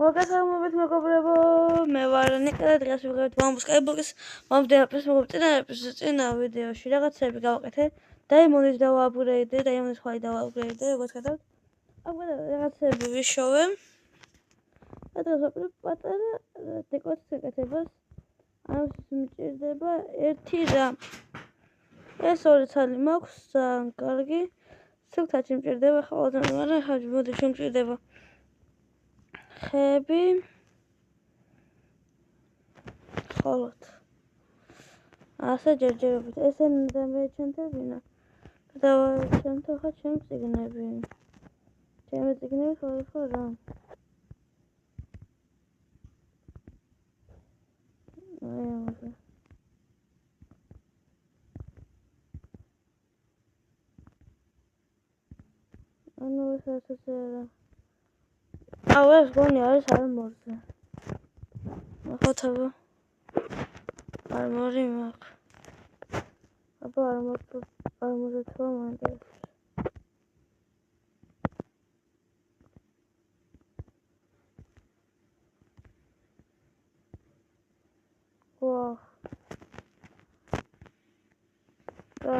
მოგესალმებით მეგობრებო, მე ვარ ნიკა და დღეს ვიღებთ ბამბუს კაიბლოკის მომდევნო წინა ვიდეოში რაღაცები გავაკეთე. დაიმონდის დავააპგრეიდე, დაიმონდის ხვალი დავააპგრეიდე, როგორც ხედავთ. რაღაცები ვიშოვე. და დღეს ვაპირებ პატარა დეკორაციის გაკეთებას. ამისთვის მჭირდება ერთი რამ. ეს ორი ცალი მაქვს, ძალიან კარგი. სუფთაჩი მჭირდება ყველაზე მაგრამ ხაჯი მოდი შემჭირდება. ხეები ხოლოთ ასე ჯერჯერობით ესენი დამეჩენთებინა დავაჩენთო ხა ჩემს წიგნები ხო რა ანუ ეს ასე ეს გონი არის არმორზე. ახოთაბა არმორი მაქვს. აბა არმორზე თვა მაინტერესებს. ვაუ. და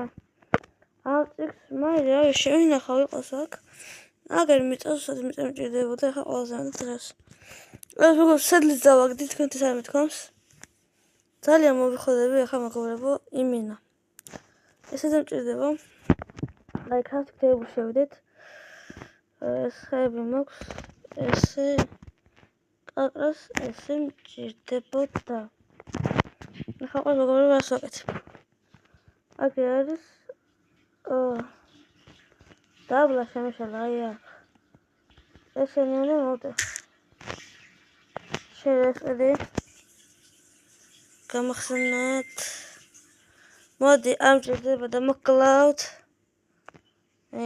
ამ წიგს მაინც შევინახავ იყოს აქ. აგერ მიწას მჭირდებოდა ხა ყველაზე დღეს. ეს როგორ სედლის დავაგდით თქვენთვის არ მეთქვამს. ძალიან მოვიხოდები ახლა მეგობრებო იმინა. ესე დამჭირდება. აი ხათ ქთეები შევიდეთ. ეს ხეები მაქვს. ესე კაკრას ესე მჭირდებოდა. ახლა ყველა მეგობრებო რას ვაკეთებ? აგერ არის დაბლა შემეშალა აი აქ. ესენი უნდა მოვდე. შევეხედე. გამახსენოთ. მოდი ამჭირდება და მოკლავთ.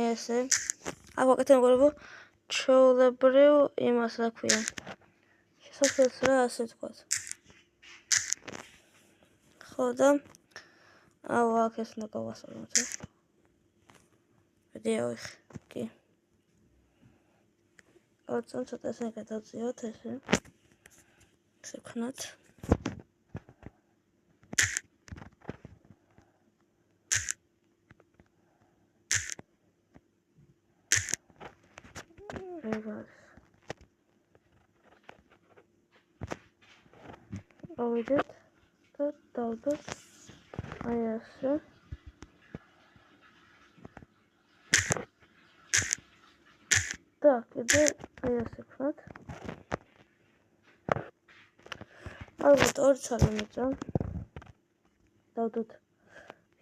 ესე. აქ ვაკეთებ მეგობრებო ჩვეულებრივ იმას რა ქვია. შესაძლოა რა ასე თქვა. ხო და აუ აქ ეს უნდა გავასწოროთ. ვიდეოი კი. ოцон ცოტა ესე გადავწიოთ ესე. ვქნათ. ავიდეთ და დავდოთ აი ასე. და კიდე აი ასე ვქნათ. ალბათ ორი ცალი მეწა. დავდოთ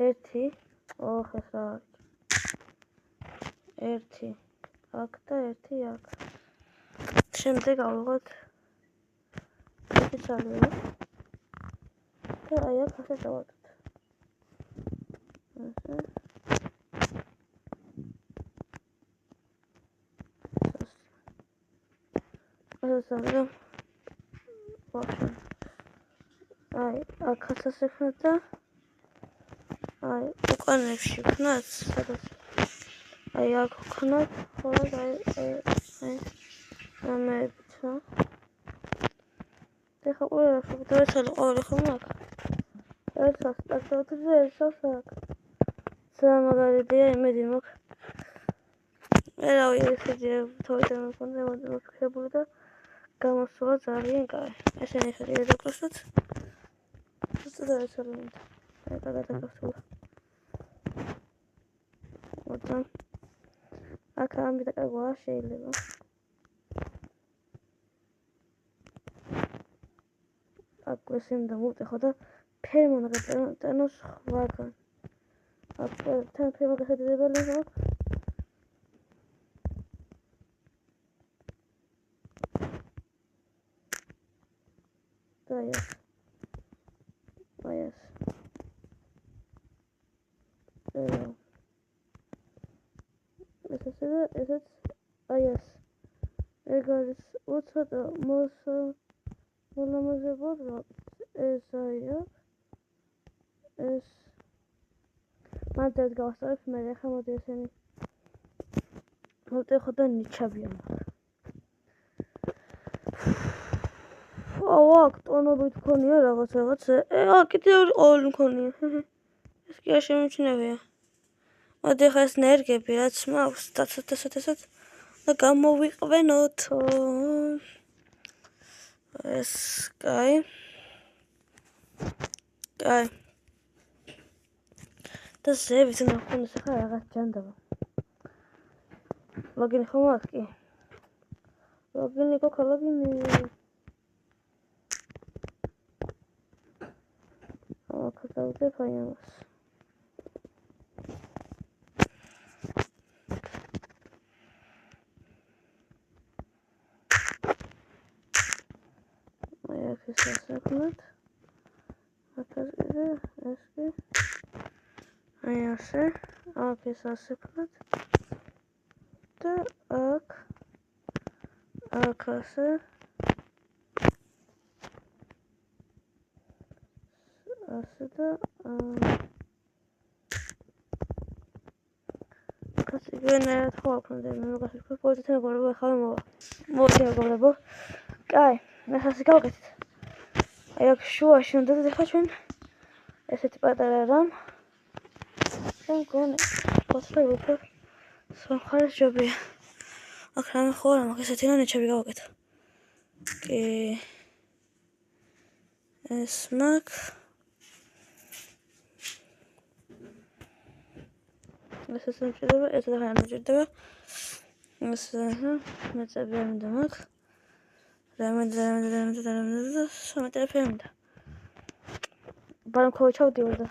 ერთი ოხ ეს რა არის. ერთი აქ და ერთი აქ. შემდეგ ავიღოთ ერთი ცალი და აი აქ ასე დავადოთ. ასე. ასე ვახშენ. აი აქ ასე ვქნათ და აი უკანებში ვქნათ სადაც აი აქ ვქნათ ხოლმე აი ამეცა და ხა ყველა შევდივართ ყოველი ხომ აქ ერთს აკეთებთ და ერთს აქ ძალიან მაგარი იდეა იმედი მაქვს ერავი ესეთი თვითონ მქონდა მოხებული და გამოსულა ძალიან კაი ესენი ხელი დაკროსოთ და ეს არის აი გადაგასულა მოდი აქ ამით აკაგვა შეიძლება აქ ესენ და მოვტეხო და ფერმონა გადატანოს ხვაგან აქ თან ფერმა გადადებული აქვს და აი ეს ესეც აი ეს ეგ არის უცოტა მოლამაზებოდ ეს აი ეს მანდად გავასწორებ მე ახლა მოდი ესენი მოვტეხო და ნიჩაბიან აქ ტონობით მქონია რაღაც. კიდევ ორი მქონია. ეს კი არ შემიჩნევია. მოდი ახლა ეს ნერგები რაც მაქვს დაცოთ და გამოვიყვენოთ. ეს კაი. და ზევით უნდა ხონდეს ახლა რაღაც ჯანდაბა. ლოგინი ხომ აქვს კი? ლოგინი გქონდა ლოგინი. ახლა ფაინალს. ეს ასაკნად. ეს კი. აი ასე. აქ ეს ასაკნად. და აქ ასე. ასე და გენერატ ხო აქვს მე მოგასწრებ პოზიციაზე მოგრებო ახლა მოდი მოგრებო. კაი, მე ასე გავაკეთეთ. აი აქ შუაში უნდა ახლა ჩვენ ესეთი პატარა რამ. ჩვენ გონე პოსტები უფრო სამხრეთ ჯობია. აქ რამე ხო არა მაგ ესეთი ნაჩები გავაკეთე. კი ეს მაგ ეს სამჭირდება, ეს და გამჭირდება. ეს მეწები ამდა მაგ. რამე სამეტრაფემდა. ბანკო ჩავდივარ და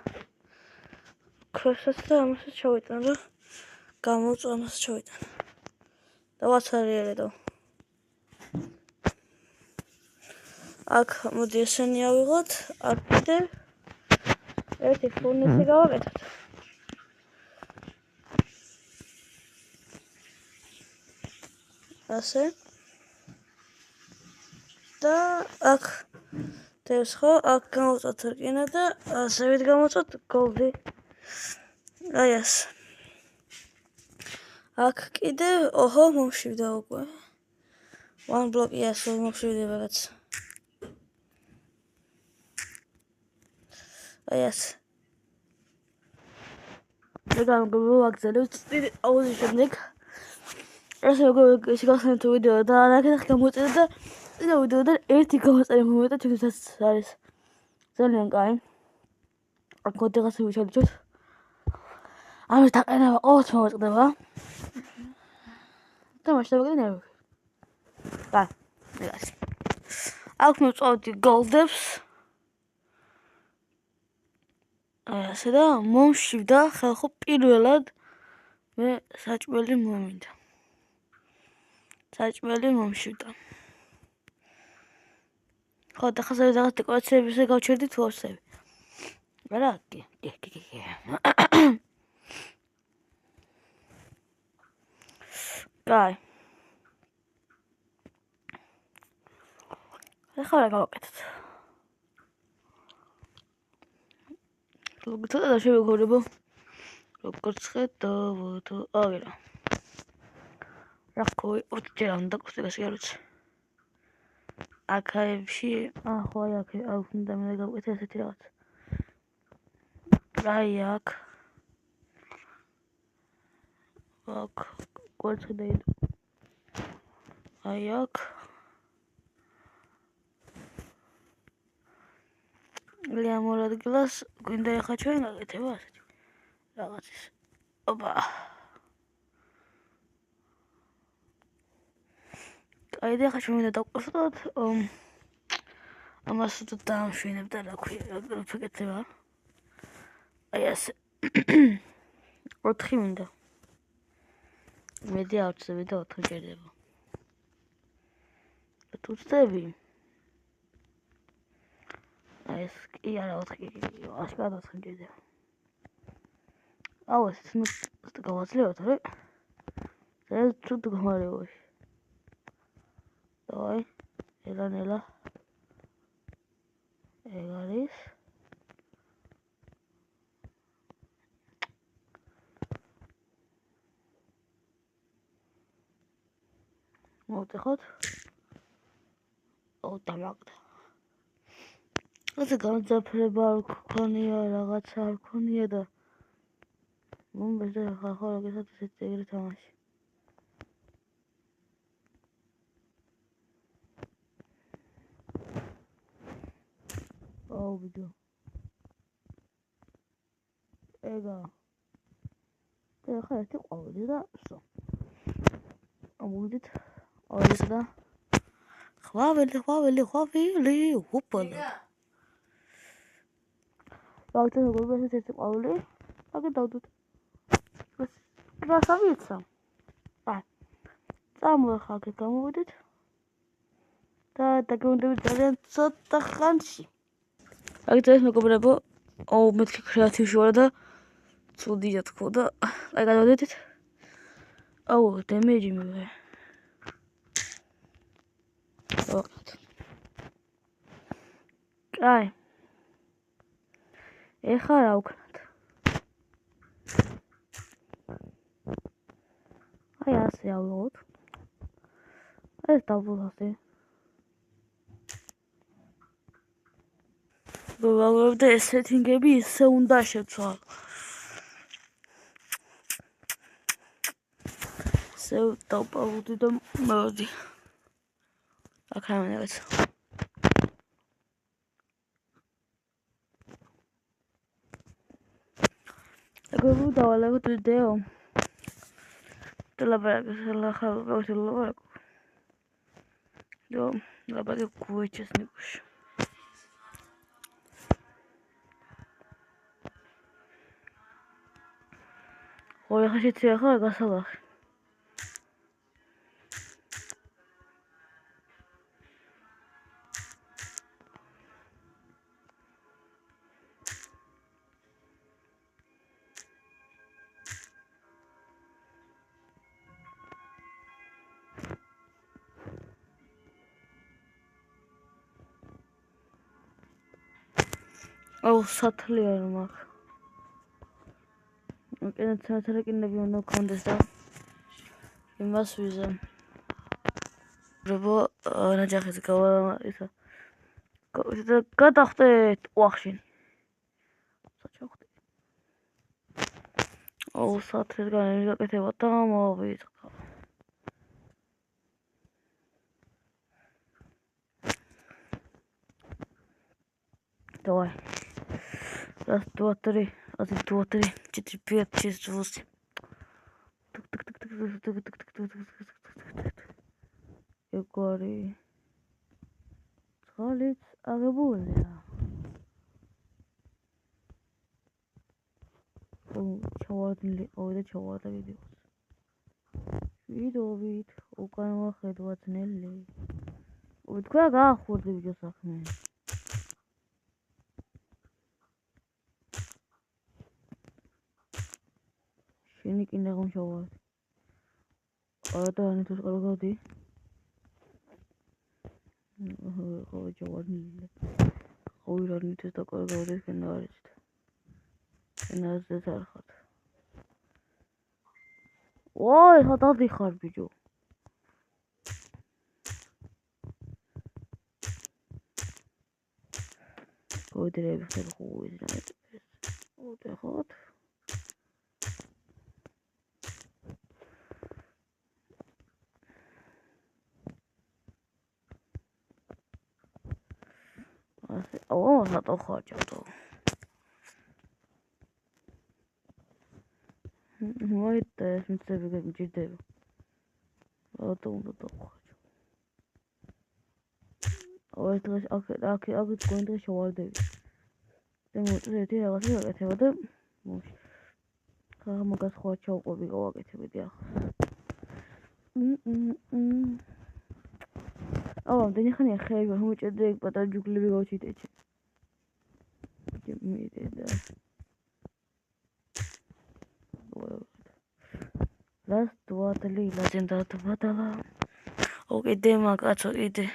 ქროსაც და ამასაც ჩავიტან რა. გამოვწვა ამას ჩავიტან. და ვაცარიერედო. აქ მოდი ესენი ავიღოთ. აქ კიდე ერთი ფურნესი გავაკეთოთ. ასე და აქ დევს ხო აქ გამოვწოთ რკინა და ასევით გამოვწოთ გოლდი. აი ასე. აქ კიდე ოჰო მომშვიდა უკვე. One block yes მომშვიდება რაც. აი ასე. მე გამოვაგზავნებ დიდი აუზის შემდეგ. ასე შეგახსენებთ ვიდეო და რაკეთახ გამოწერა და წინა ვიდეოდან ერთი გამოსწარე მომენტა ჩვენთვის არის ძალიან კაი. აქ კოდიღას ვიჩვენოთ. ამის დაყენება ყოველთვის მოწყდება. და მასშტაბები ნერვი. კაი, ეგაც. აქ მოვწავდი გოლდებს. ასე და მომშვიდა ხალხო პირველად მე საჭმელი მომინდა. საჭმელი მომშვიდა. ხო და ხაზები რაღაც დეკორაციების გავჩერდით ვორსები. რა კი. კაი. ახლა რა გავაკეთოთ? ლოგო და შევეგორებო. როგორც ხედავთ, აგერა. რა coi ოთჯერ უნდა კუსტიკას გერუც. აქაებში, ხო აი აქ უნდა მე გავაკეთე ესეთი რაღაც. აი აქ. აქ როგორც ხედავთ. აი აქ. ლიამორ ადგილას გვინდა ახლა ჩვენ გაკეთება ასეთი რაღაცის. ოპა. აი და ახლა ჩვენ უნდა დავყოსოთ ამას თუ დავშვენებ და რა ქვია რა ფიქრდება. აი ასე. 4 მინდა. მედი ავწევი და 4 ჭირდება. თუ ვწევი ეს კი არა 4 კი აშკარად 4 ჭირდება. აუ ეს გავაძლევთ რა. ეს თუ გამარებოში. დავაი ელანელა ეგ არის მოვტეხოთ. ო დამაგდა. ასე განძაფრება არ გქონია, რაღაცა არ გქონია და მომბეს და ხახო რაღაცა ესეთი ეგრე თამაში. აუ ბიჭო. ეგა. და ხა ერთი ყვავილი და ვსო. ამოდით. არის და ყვავილი, უპალა. ბავშვი როგორ ეს ერთი ყვავილი? აგე დავდოთ. რასა ვიცა? წამოხაგე გამოვიდეთ. და დაგემოდებით ძალიან ცოტა ხანში. აგეთ ეს მეგობრებო, აუ მეთქი კრეატივში ვარ და ცუდია თქო და აი გადავდეთ. აუ დემეჯი მივიღე. ვაყოთ. აი. ეხა რა ვქნათ? აი ასე ავიღოთ. ეს დავულავდი. გვალავდა ეს სეტინგები ისე უნდა შეცვალო. ესე დავპაუდი და მოდი. აქ ამენებს. აგებუ დავალევთ ვიდეო. ლაბარაკ. Yo, ლაბარაკ გუეჩესნიკუშ. ორი ხაშიცი ახლა გასალახი. აუ სათლი არ მაქვს. უკენად სათრეკინები უნდა გქონდეს და იმას ვიზამ. ბრაბო, ნაჯახის ისა. გადახტეთ უახშენ. საჩახტე. აუ სათლით განები გაკეთება და მოვიწყდა. Давай. Раз, два, три. 1, 2, 3, 4, 5, 6, 8. Ეგარი. წყალიც აღებულია. ჩავარდნილი, და ჩავარდა ვიდეოს. ვიდეობით უკან ვახედვა ძნელი. თქვა გაახურდი ვიდეო საქმე. შენი კიდე გამშოვარდი. და ანითოს კარგავდი. ხო ჩავარდნილი. ოირანითოს და კარგავდი კენა არის. ენაზე ზარხად. ой, ხათავდი ხარ ბიჭო. გოდრები ხარ ხო ის. ოდეხოთ. ასე, სატო ხარჯავდო. მოიტა ეს მიწები გაგიჭირდება. რატო უნდა დავხარჯო? ეს დღეს აქ გონდა შევარდები. და მოწრეთი რაღაცა გაკეთება და მოშ. ხა მაგას ხო ჩავყვები გავაკეთებდი ახლა. აუ, ამდენი ხანია ხეები მომჭედა ეგ პატარა ჯუგლები გავჩიტეჩე. მიდედა. Раз, два, три, легенда отвадала. Окей, дема, кацо, иди.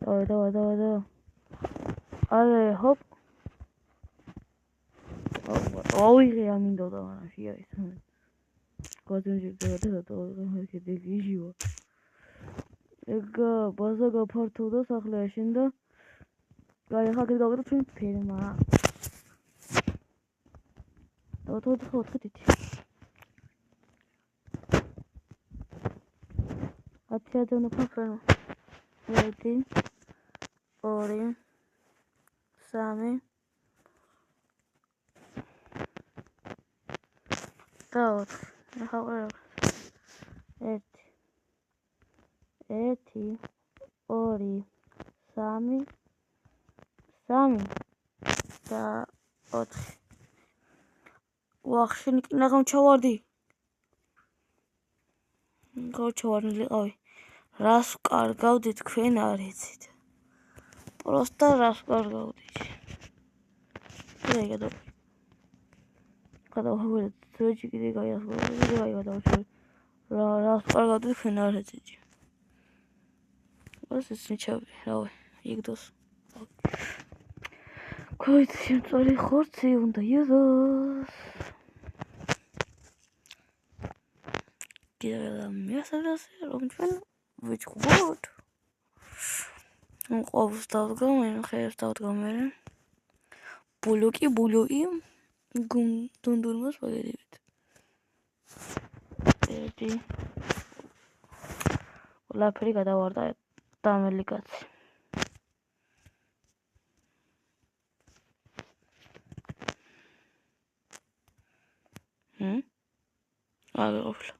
Давай. Ale, hop. Ოიღე ამინდოდა, მაგრამ შეაის. გაზონჯერდა და ისეთი გიჟივა. ეგა ბაზა გაფართოვდა სახლი აშენდა. გაი ახლა კიდე გავიდეთ ჩვენ ფერმა. ოთხი. 10,000 უნდა ფერმა. 1 2 3 და 4. ახლა ყველა 1 2 3 და 4. ვახშენი კინაღამ ჩავარდი. გავჩავარდნილი ყავი. რას ვკარგავდი თქვენ არ იცით. პროსტა რას ვკარგავდი. ეგა და გადავხურეთ ძვეჭი კიდე გადავხურეთ. რას ვკარგავდი თქვენ არ იცით. ეს ნიჩავი, რავი, იგდოს. ქოით შემწვარი ხორცი უნდა იზოს. კიდე მიასადასე რომ ჩვენ ვიჭყოთ. ყავს დავდგა, ხერს დავდგა მე. ბულოკი გუნდურმას ვაგებთ. ერთი ლაფერი გადავარდა დამელი კაცი. აღიყოფილა.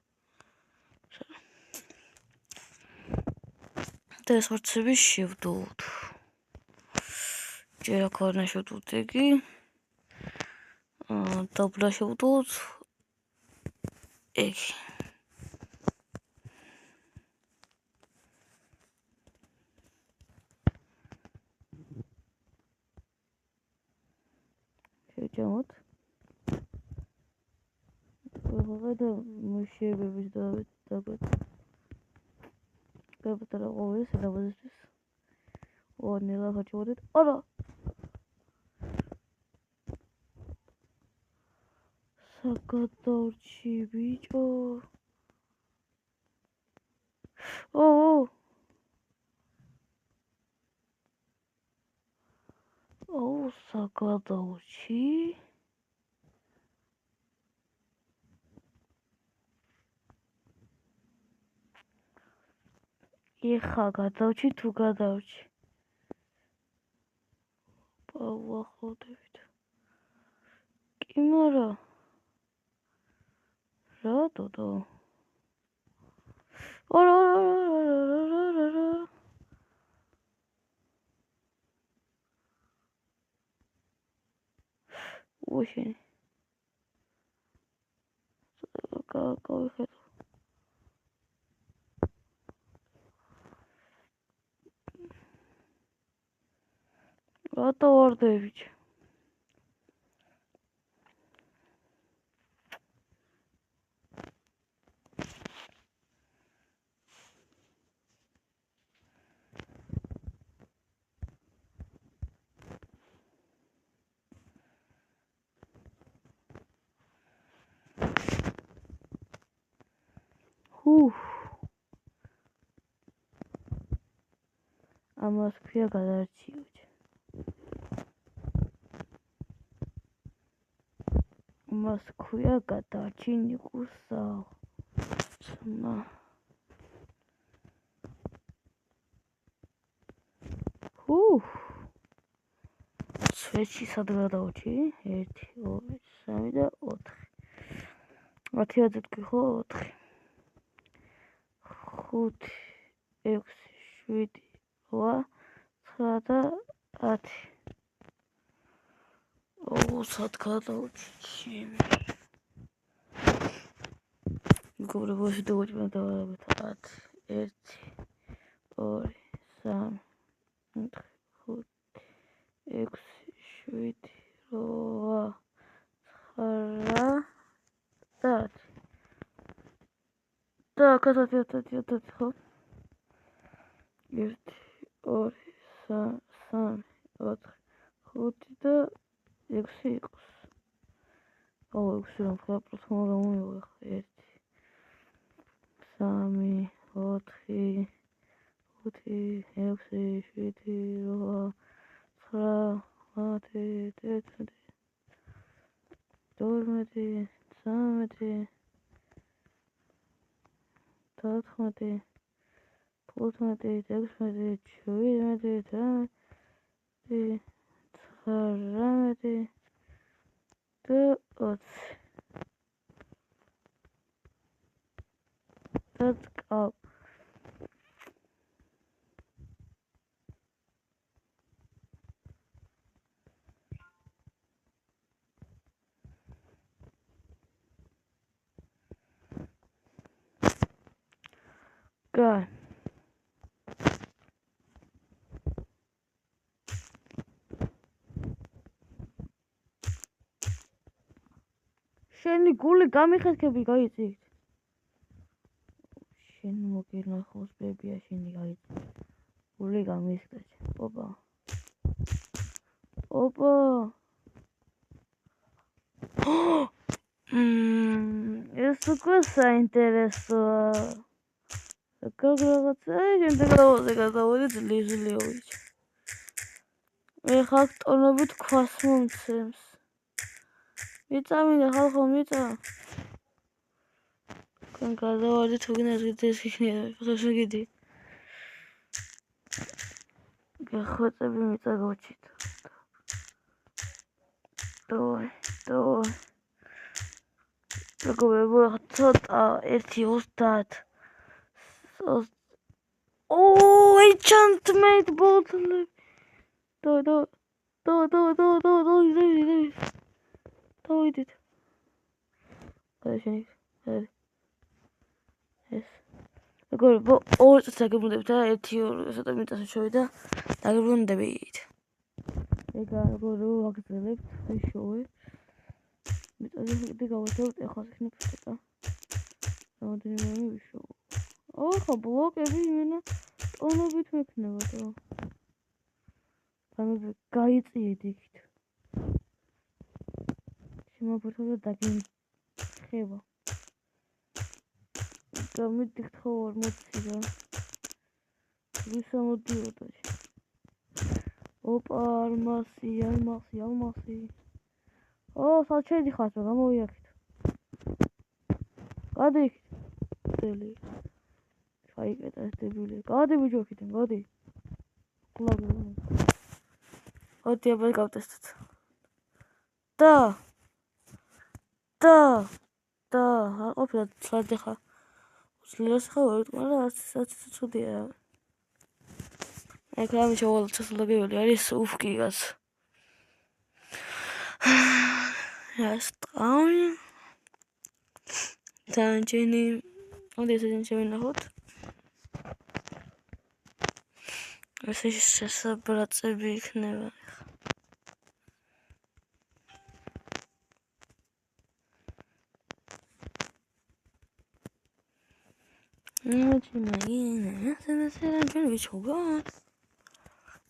და ეს ხორცები შევდოთ. ჯერ აქ შევდოთ იგი. დაბლა შევდოთ. იგი. შევჭამოთ. და მუშებების დაგვეთ. გაბატარა ყოველს დაბაზისთვის. ნელა ხაჭვარეთ. არა. საკადორჩი ბიჭო. საკადორჩი. ეხა გადავჭი თუ გადავჭი. პავახოდებით. კი მარა. რატო? არა. უშენი. გავიხეთ. რატო ვარდებით? ამას ქვია გადარჩიოთ. მას ქვია გადარჩინი ყუსაო. სმა. სვეჩი სად გადავჭი? 1 2 3 და 4. 10,000 კი ხო 4. 5 6 7 8 9 და 10. სად გადავჭი? მეგობრებო, შევდივართ დავარაბეთ 10 1 2 3 4 5 6 7 8 9 და კაცათი ხო? 1 2 3, 4, 5 და 6 იყოს. აუ 6 რომ ხა პროთმა გამოვიღო ხა 1 3 4 5 6 7 8 9 10 11 12 13 14 15 16 17 18 და 20 დაკავ გა შენი გული გამიხეთქები გაიწით შენ მოგინახოს ბებია შენი გაიწით გული გამიხეთქე ოპა ეს უკვე საინტერესოა რაღაცა შემდეგ გადავოდი ძლივით მე ხალხტონობით ქვას მომცემს მიწამინდა ხალხო მიწა კან გადავოდი თუ გინდა ეს იქნება ხოსე გიდი გახოწები მიწა გავჩით დავай როგორ ცოტა 1.30 enchantment bottle დავიდით გადაშენით ეს როგორ ორი წუთი დაგებრუნდებით და 1-2 ცოტა მიწაში შევიდა დაგებრუნდებით ეგა როგორ ვაგრძელებთ შოვე მიწაზე კიდე გავათავოთ ეხლა იქნება ცოტა რამდენიმე მივიშოვო ახლა ბლოკები იმენა ტონობით მექნება და ანუ გაიწიეთ იქით შემოფრთხილდა დაგიხება გამიდიხთ ხო 40 და ვისამოდიოდა ოპა ალმასი საჩედი ხარ გამოვიახით გადაიქით დელი ჩაიკეტა ეს დებილი გადი ბიჭოქიდან გადი ოდი აბა გავტესტოთ და ყოფილა ცალდი ხა ძლიერს ხა ვერ ვიტყვი და არც ცუდია ეგ რამე შევალ ჩასულაგებელი არის უფკიგას ეს ტყავი თანჯენი ოდი ესე შევინახოთ ესე შესაბრაწები იქნება ჩვენ ვიჩუგოთ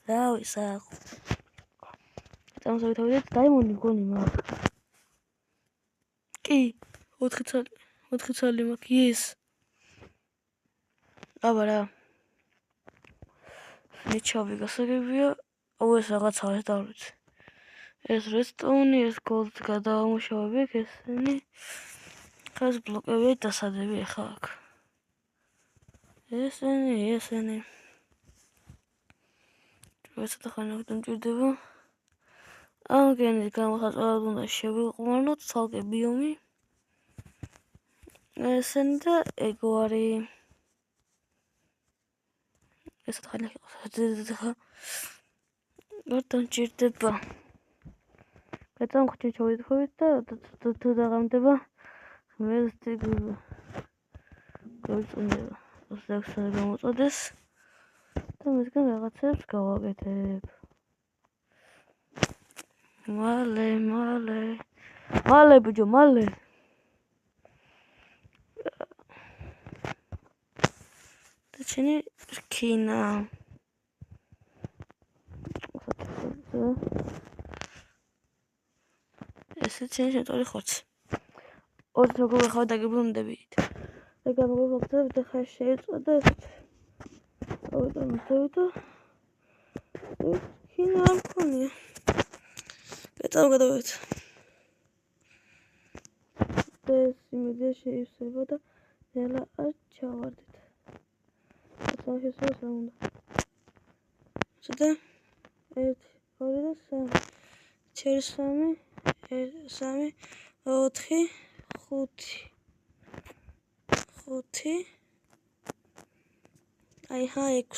დავისახო დამსავითავდეთ დაიმონი გონი მაქვს კი 4 ცალი მაქვს ის აბა რა ნიჩავი გასაგებია ეს რაღაცა ეს დავრიცი ეს რესტოუნი ეს გოლდ გადავამუშავებ ესენი ხას ბლოკები დასადები ახლა აქ ესენი ცოტა ხანი დამჭირდება ამგენი გამოხატულად უნდა შევიყვანოთ ცალკე ბიომი ესენი და ეგوارი ეს ხანი ხა ვერ დამჭირდება გადავხჭი ჩავიდხოვით და თუ დაღამდება მე სტიგები გავიწუნდება 26 გამოწოდეს და მისგან რაღაცებს გავაკეთებ მალე ბიჭო მალე და ჩენი რკინა ესე წინ შეტორი ხორცი. ორ როგორ ხარ დაგიბრუნდებით. ეგ გამოგებთ და ხარ შეეწოდა ესეთ. ავიტო. ხინა არ მქონია. გადავით. ეს იმედია შეივსება და ნელა არ ჩავარდეთ. ახლა შესაძლოა რა უნდა. ცოტა 1 2 და 3 4 3 4 5 აი ხა 6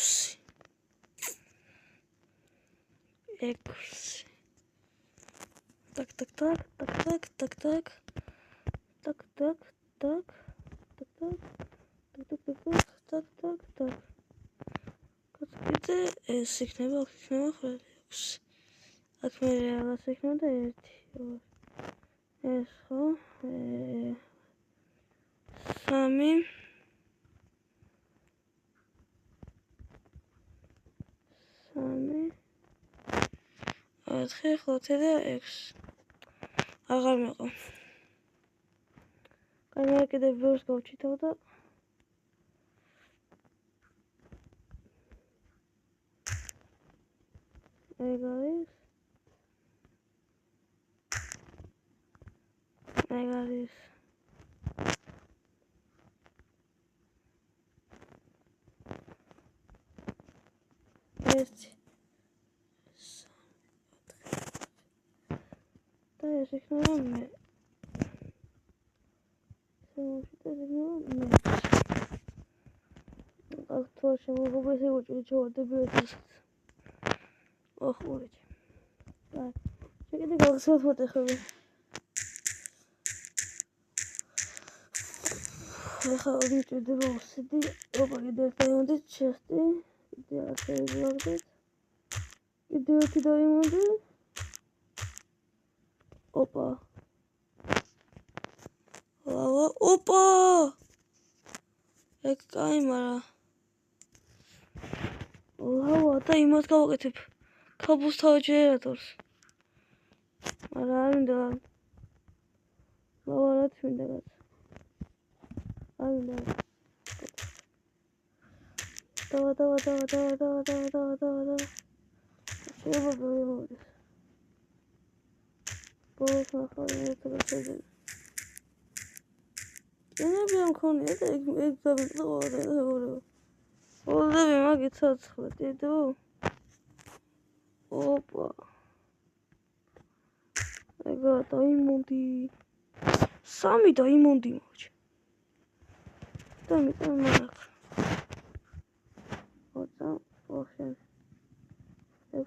так კაცკიცე ეს იქნება ხოლმე 6 აქ მე რაღაც იქნება და 1 2 ეს ხო 3 4 5 და 6 აღარ მეყო კაი კიდე ვერს გავჩითავ და ეგ არის და ეს იქნება მე აქ შემოგობეს ეუჭი ჩავადები ეს ოხურით და შეგედი გავხსოვთ ფოტოები ახლა ვიჭირდება უსიდი ოპა კიდე დაიმონდეთ ჩესტი კიდე ასე ვიგლავდეთ კიდე ერთი დაიმონდი ოპა ოპა ეგ კაი მარა ლავა და იმას გავაკეთებ ქაბუს თავი ჟენერატორს არა არ მინდა ლავა რა თქმა უნდა დავა შეიძლება გავიმოვიდეს ბოლოს ახალი ერთად ენები ამ ქონია და ეგ გავიწყდა ყველები მაგით ცოცხლე დიდო ოპა ეგა დაიმონდი 3 დაიმონდი მოჭ და მიტან მაგ ოცა ოხენ так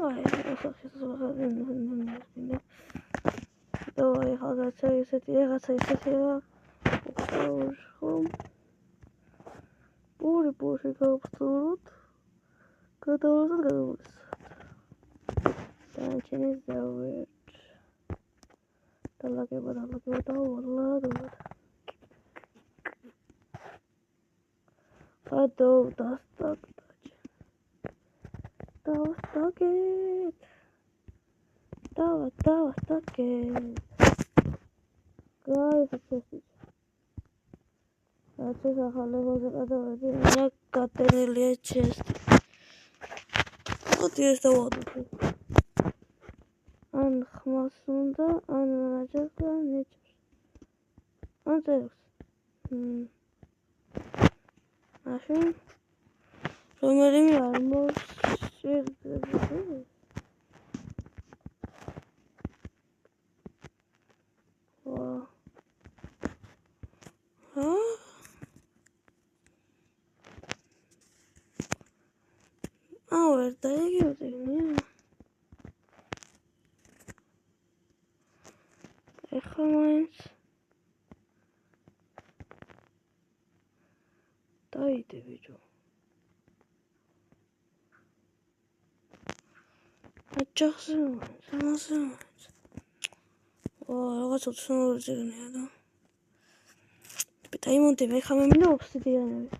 აი ახლა შესაძლოა давай რაღაცა ისეთი პური გავხსოვოთ გადავასწროთ დანარჩენი დავერთ დალაგება ადო დავასტაკეთ გაიხსოვთ რაც ახალი ვაზე გადავედი რა გატერილია ჩესტი ოდი ეს დავადოთ ან ხმას უნდა ან რაჯას და ნეჭს ან წერს აშენ რომელიმე არ მოსჭირდება ვერ დაიგივდი ეხლა მაინც დაიდე ბიჭო აჯახზე მაინც რაღაც უცნაური ძეგნია და Diamond me xamemina obsidianები.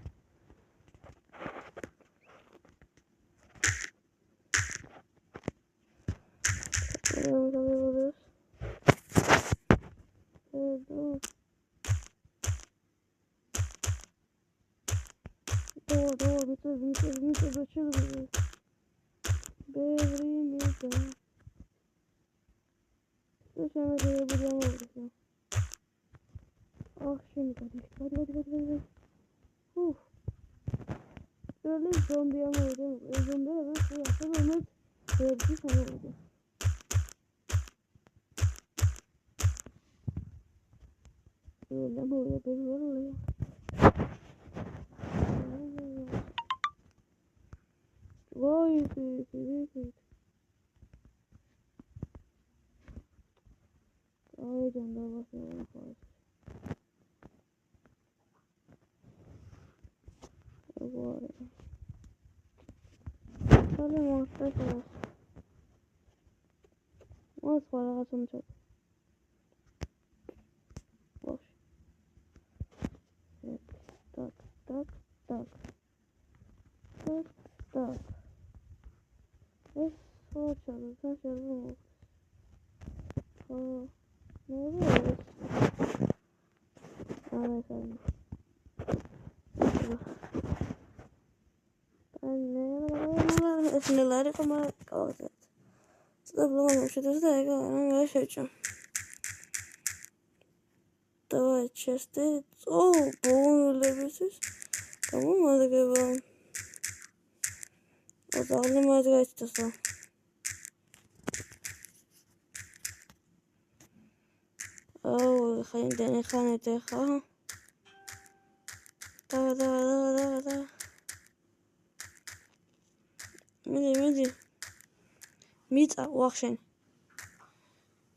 Neler ama kalacak. Bulamadım şu da ya şeyim. Давай часто. О, бон лебесис. Tamam hadi devam. O zaman vazgeçtim. Oh, خلينا نتخانق. Da. ميدي ميتا واخشن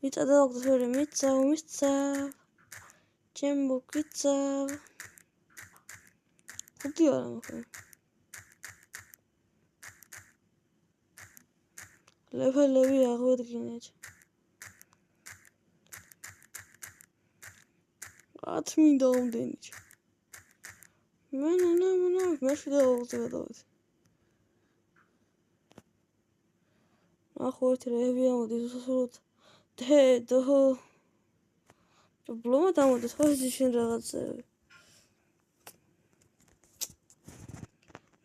ميتا ده دكتور ميتا جنبو كيتسا خدي ولا مكان لبي أخوات كينج أتمين دوم دينج ما ماشي دوت أخوات رهيبة ودي صوت ده проблема ودي خلاص شين رغد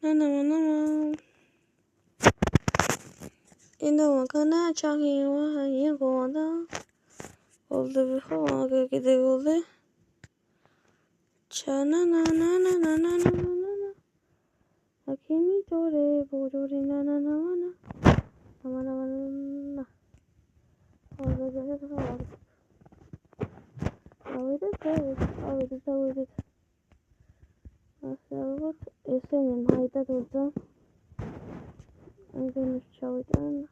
نا إنه مكان شاكي وهاي قوانا قلت بخوا كده قلت شانا نا أكيمي توري بوري نا I'm gonna show it on.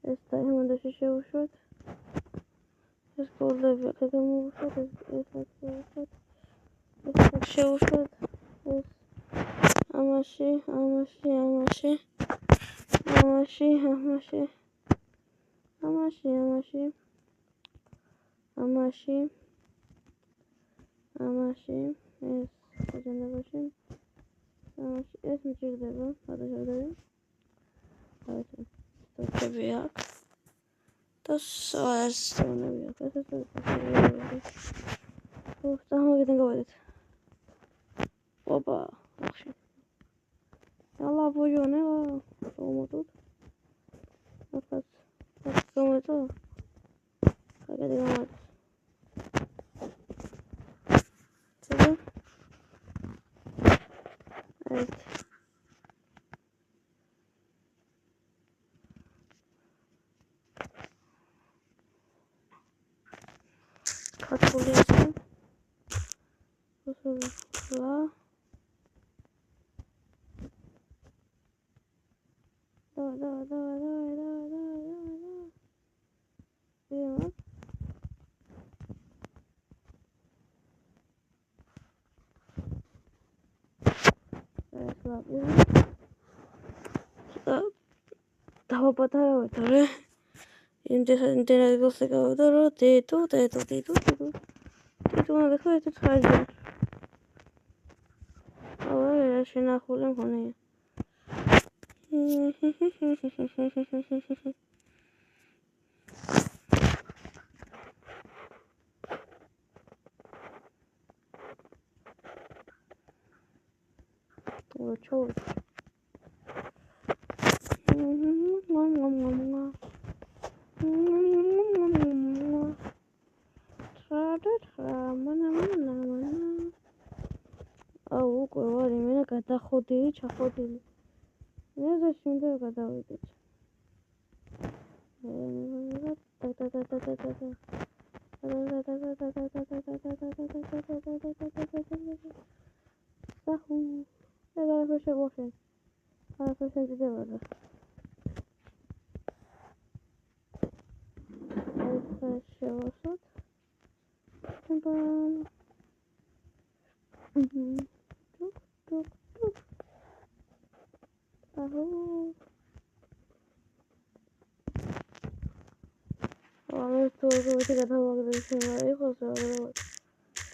This time when this is show short. Let's go live it. Let's move short. Let's show short. Yes. Amashi. Yes. Regeneration. Yes, Mr. Devil. Hadi şöyle. Evet. Tabii ya. Das war sonra bir tamam gidin gayret. Baba. Yalla bu yo ne var? Olmadı. Fakat olmadı. Hadi devam et. Tamam. Evet. Kaç buluyorsun? Kusura. Давай. Делать. Давай потом это. Интересно, ты надо сказать, что ты надо сказать, შენახული მქონია. Чёрт. აუ, ყორი, მე გადახოდილი, ჩახოდილი. მე ზაშინდა გადავიდეთ. საჰუ. ეგ არის შეგვახსენ. ახლა შეგიძლია. ეს შევასოთ. ბამ. Tuk. აჰო. ამას თორემ გადავაგდებ შემარ იყოს რა.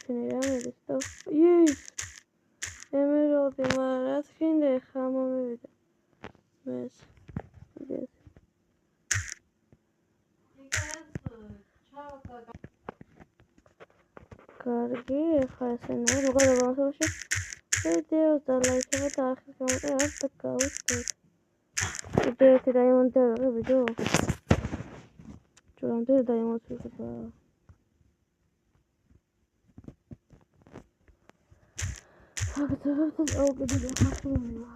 შენერამედის და ის ემერალდი მაგრამ ხინდა ხა მომივიდა. მეს. ეს. კარგი, ხა ესენა როგორ დავასრულე? ვიდეოს და ლაიქება და ახლა გამოტანა და გავუსწრებ. ვიდეოს დაიმონტაჟე ვიდეო. Чё-то დაიმონტაჟე. აკეთებ აუგებია ხახუნია.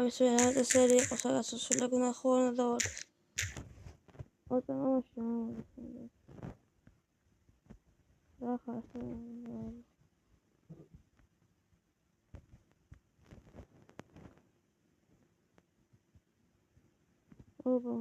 ეს ეს სერია ყოსაგას სულეგ ნახონა და ვარ. ოტა მაშინ. ახლა ოპა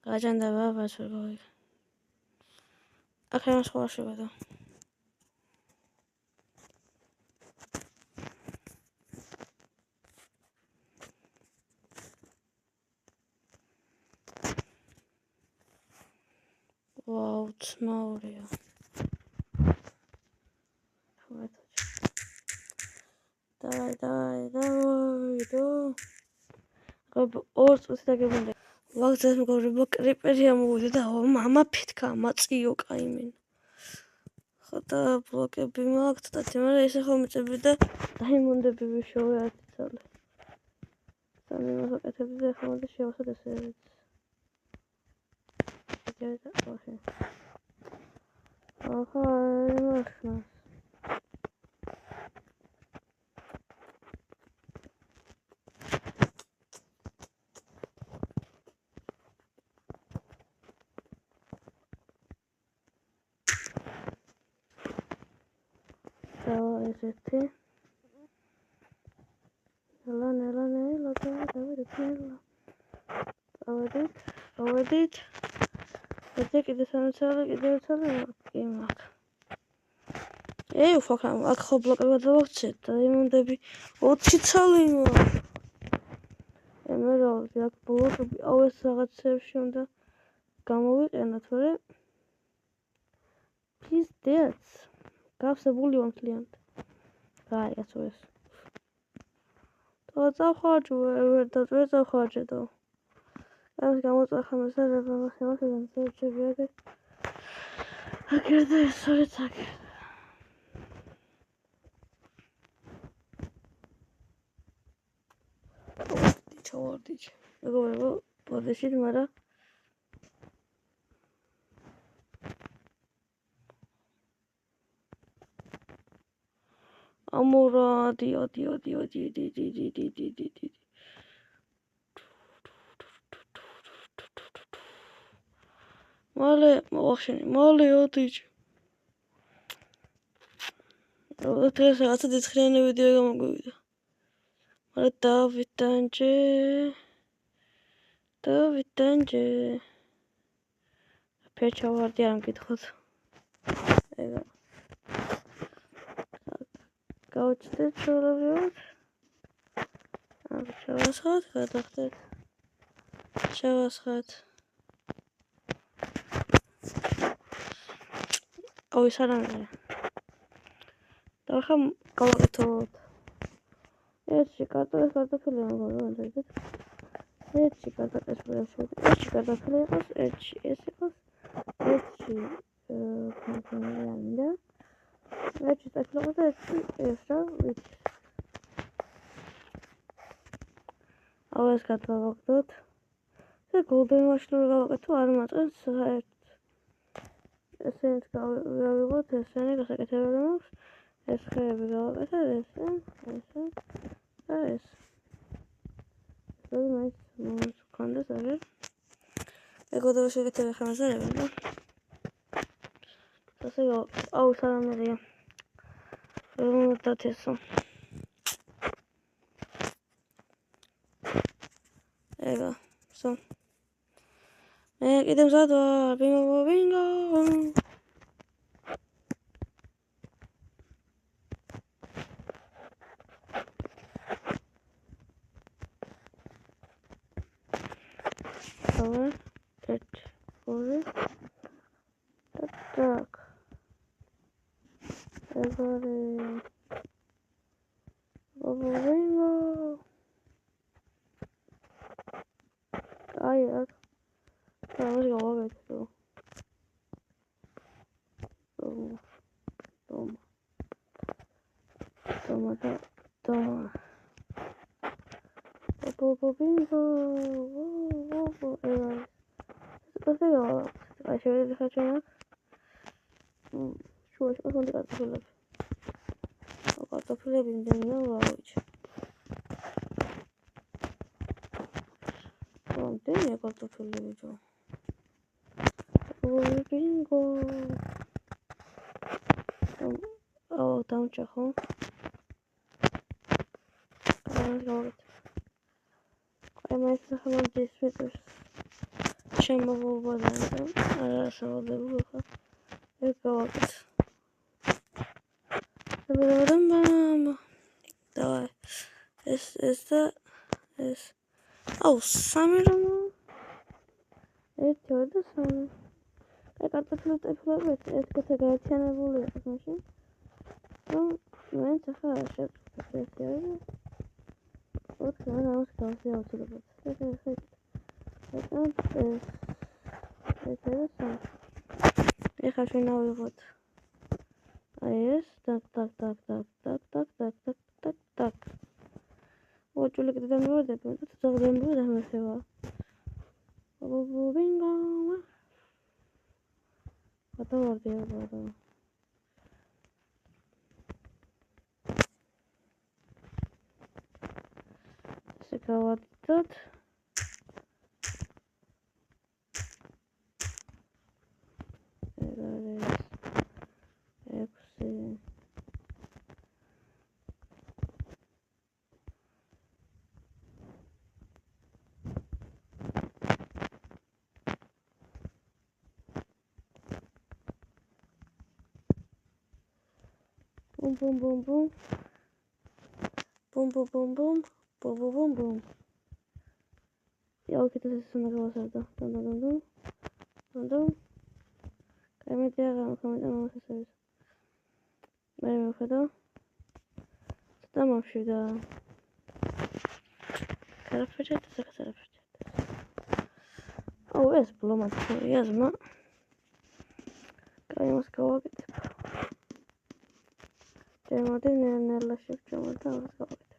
გაჯანდა ბაბას როგორ ახლა სხვაში ვედა ვაუ ცნაურია ორ წუთი დაგებინდა ვაგზას მგობრებო კრიპერია მოვიდა და მამა ფეთქა მაწიო კაიმენ ხოდა ბლოკები მაქვს და თემარა ესე ხომ მიწები და დაიმონდები ვიშოვე 10 წელი სამი მოსაკეთები და ხომ და შევასოთ ესე ახლა იმაშნა ესეთი ავედით. ეძე კიდე სამიცალი, კიდე ერთალი კი მაგ. უფაქრა, აქ ხო ბლოკებად დავახცეთ და იმუნდები 20 ცალი მაქვს. ემერალდი, აქ ბლოკები, ეს რაღაცებში უნდა გამოვიყენოთ, მაგრამ პიზდეც. გავსებული ვარ მთლიანად. გაიაცო ეს. და წავხარჯო, ვერ წავხარჯედო. ამის გამოწახა მასალა მასალიდან სერჩები აგერდა ეს სწორედ აქ. ჩავარდიჩ. მეგობრებო, პოდეშით, მაგრამ ამორა დი. მალე მოახშენი, მალე ოდიჯ. დღეს რაღაცა დიცხრიანი ვიდეო გამოგვივიდა. მაგრამ დავიტანჯე. ფერჩავარდი არ მკითხოთ. ეგა. გავჩდეთ ჩორობიოთ. ჩავასხათ, გადახდეთ. ჩავასხათ. ის არ ამერე. და ახლა გავაკეთოთ. ერთში კარტოფილი მოგონოდეთ. ერთში კარტოფილი იყოს, ერთში ეს იყოს, ერთში კონსერვირანდა. ერთში ტექნოლოგია და ერთში ეს რა ვიცი. ეს გადავაგდოთ. და გოლდენ მაშინური გავაკეთო, არ მაწყენს საერთოდ. ესენიც გავიღოთ, ესენი გასაკეთებელი მაქვს. ეს ხეები გავაკეთეთ, ეს და ეს. მაინც მქონდეს აგერ. ეგოდევა შეგეთები ხა მასალები და ასე სანამერია. ვერ უნდა დათესო. ეგა, სო. მე კიდე მზად ვარ, ბინგო. Так. Бабулинго. Як? Зараз говорить, що. Дома. Бабулинго. I should have had a choice of the philip. I got the philip in the knowledge. Oh, then I got the philip. Bingo. Oh, don't you home? I might have this with Chamber of Water. I saw the roof. It got is that is summer. It's the summer. I got the flute. I flew it. It's got a guy 10 of all the machine. Don't went to her ship. What's going on? I was going to the boat. Ik ga zo nou weer wat. Yes, tak. Wat jullie het dan worden? Dat is toch de moeder met veel. Bingo. Wat wordt er worden? Ik ga wat dat. Bum bum bum bum. Bum bum bum bum. Bum bum bum bum. Ya kita sesuna kawasada. Dum dum dum. Dum dum. Kami sesuatu. Merhaba kadar. Tamam şurada. Karafacak da karafacak. O es bulamadım. Yazma. Kayımız kava gidip. Cemade nelerleşip cemade alırız kava gidip.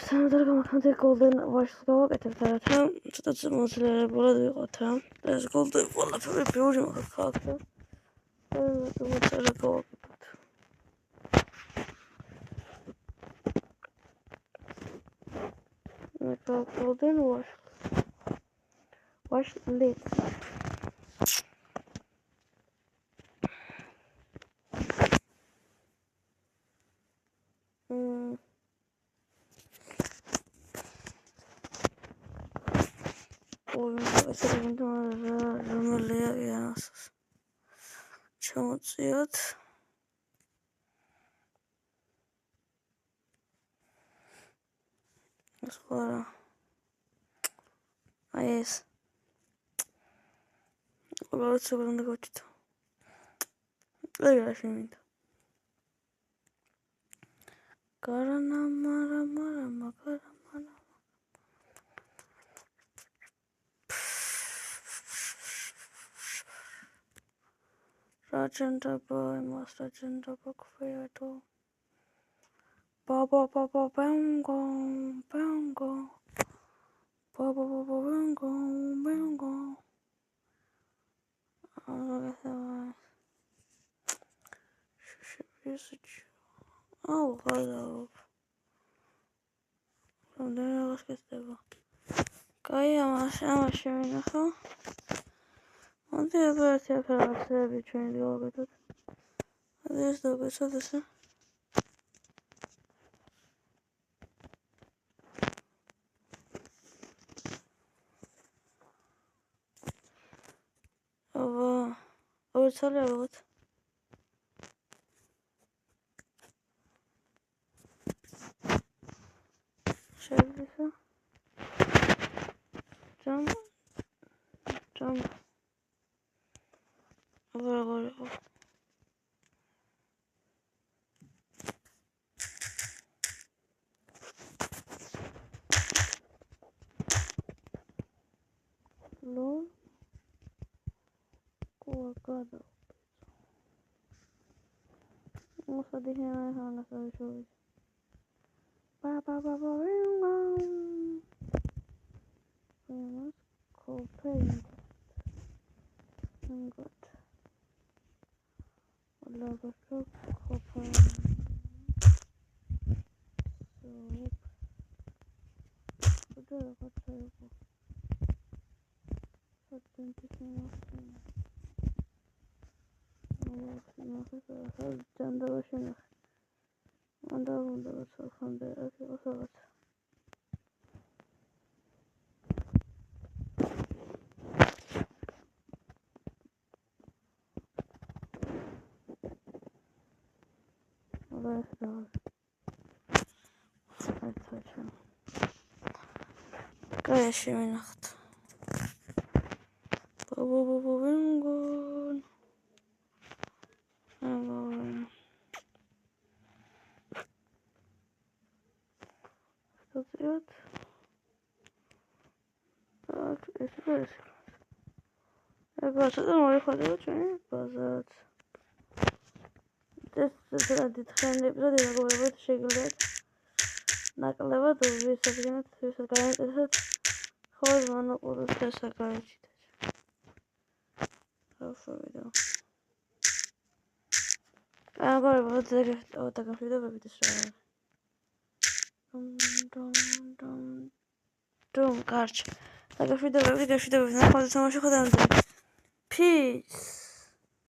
Sanırım matematiği golden başlığa getirdim. Tutucu modelleri burada oturam. Biraz golden valla bir ucuma kalktı. Evet, modelleri kava gidip. Golden wash lid. Çamurcuyat. Sonra. Ayes. Olarak sıkılında koçtu. Öyle şimdi. Karanama. Rajendra boy, Master Rajendra Bakfayato. Baba bango. Baba bango. Oh, hello. Ondan başka istedi. Ama şimdi nasıl? Hadi böyle tekrar bir çöğün yol götür. Hadi işte geçelim. Ava. O çalıyor bak. Şöyle. Cam. Böyle. Lol. Colocado. Nossa, deixa eu errar nessa jogo. Vamos cooperate. Good. Logo cooperate. So, what do you want? Canda başına. Onda sokanda o saat. Allah razı olsun. Gayet yemin aktı. Baba bingon. Tutuyor. Bak, esmer. Bazen oraya kadar çünkü bazen. Destek titreşimle bir de böyle şekilde. Naklavada bir seferinde tutuyorsa gayet esat. Hormonu olursa sakayet çıkacak. Rafa video. Agora vou dizer outra configura para vídeo Dum, carte. Tá configura para vídeo, não pode ser uma chocolate. Peace.